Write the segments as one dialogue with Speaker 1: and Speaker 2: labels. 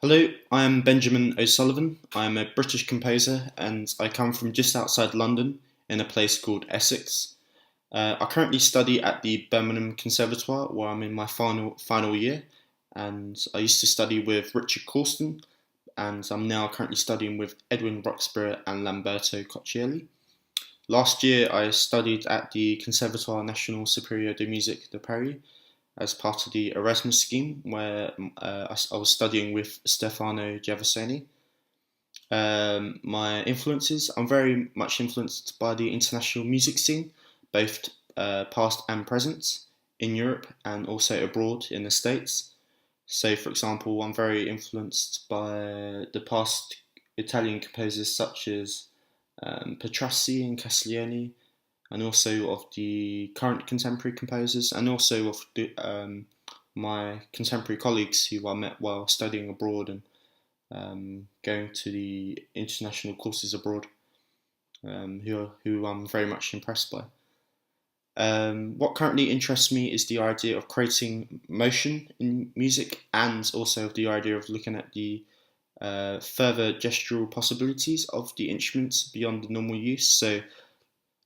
Speaker 1: Hello, I am Benjamin O'Sullivan. I am a British composer and I come from just outside London in a place called Essex. I currently study at the Birmingham Conservatoire where I'm in my final year, and I used to study with Richard Corsten, and I'm now currently studying with Edwin Roxburgh and Lamberto Coccielli. Last year I studied at the Conservatoire National Superieur de Musique de Paris as part of the Erasmus scheme, where I was studying with Stefano Giavasoni. My influences, I'm very much influenced by the international music scene, both past and present, in Europe and also abroad in the States. So, for example, I'm very influenced by the past Italian composers such as Petrassi and Castiglioni, and also of the current contemporary composers, and also of my contemporary colleagues who I met while studying abroad and going to the international courses abroad, who I'm very much impressed by. What currently interests me is the idea of creating motion in music, and also the idea of looking at the further gestural possibilities of the instruments beyond the normal use. So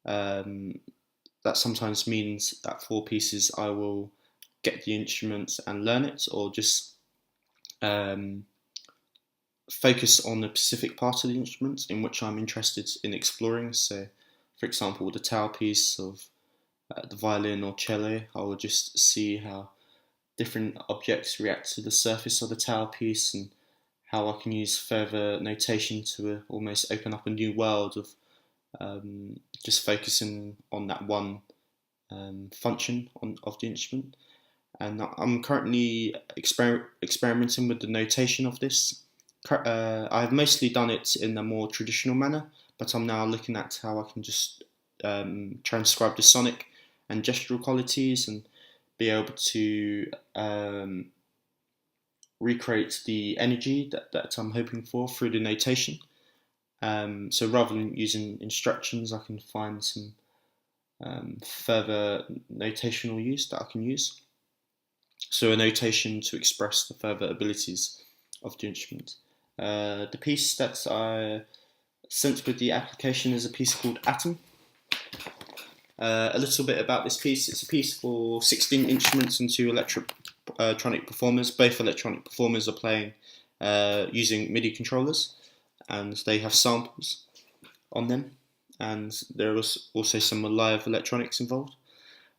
Speaker 1: um, that sometimes means that for pieces I will get the instruments and learn it, or just um, focus on a specific part of the instrument in which I'm interested in exploring. So, for example, the tail piece of the violin or cello, I will just see how different objects react to the surface of the tail piece, and how I can use further notation to almost open up a new world of just focusing on that one function of the instrument. And I'm currently experimenting with the notation of this. I've mostly done it in a more traditional manner, but I'm now looking at how I can just transcribe the sonic and gestural qualities and be able to recreate the energy that I'm hoping for through the notation. So rather than using instructions, I can find some further notational use that I can use. So a notation to express the further abilities of the instrument. The piece that I sent with the application is a piece called Atom. A little bit about this piece. It's a piece for 16 instruments and two electronic performers. Both electronic performers are playing using MIDI controllers, and they have samples on them, and there was also some live electronics involved.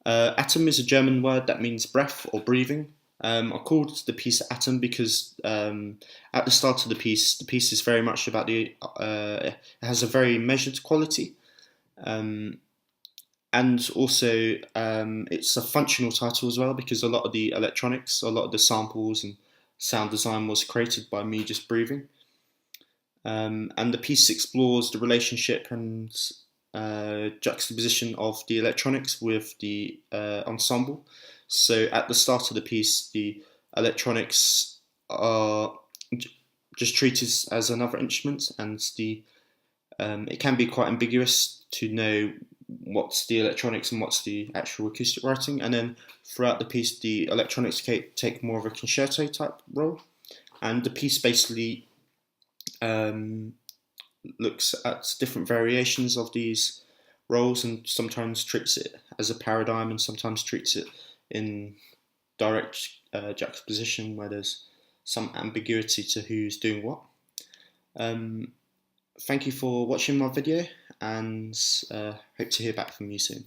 Speaker 1: Atom is a German word that means breath or breathing. I called the piece Atom because at the start of the piece is very much about it has a very measured quality, and also it's a functional title as well, because a lot of the electronics, a lot of the samples and sound design was created by me just breathing. And the piece explores the relationship and juxtaposition of the electronics with the ensemble. So at the start of the piece, the electronics are just treated as another instrument, and it can be quite ambiguous to know what's the electronics and what's the actual acoustic writing. And then throughout the piece, the electronics take more of a concerto type role, and the piece basically looks at different variations of these roles, and sometimes treats it as a paradigm and sometimes treats it in direct juxtaposition where there's some ambiguity to who's doing what. Thank you for watching my video, and hope to hear back from you soon.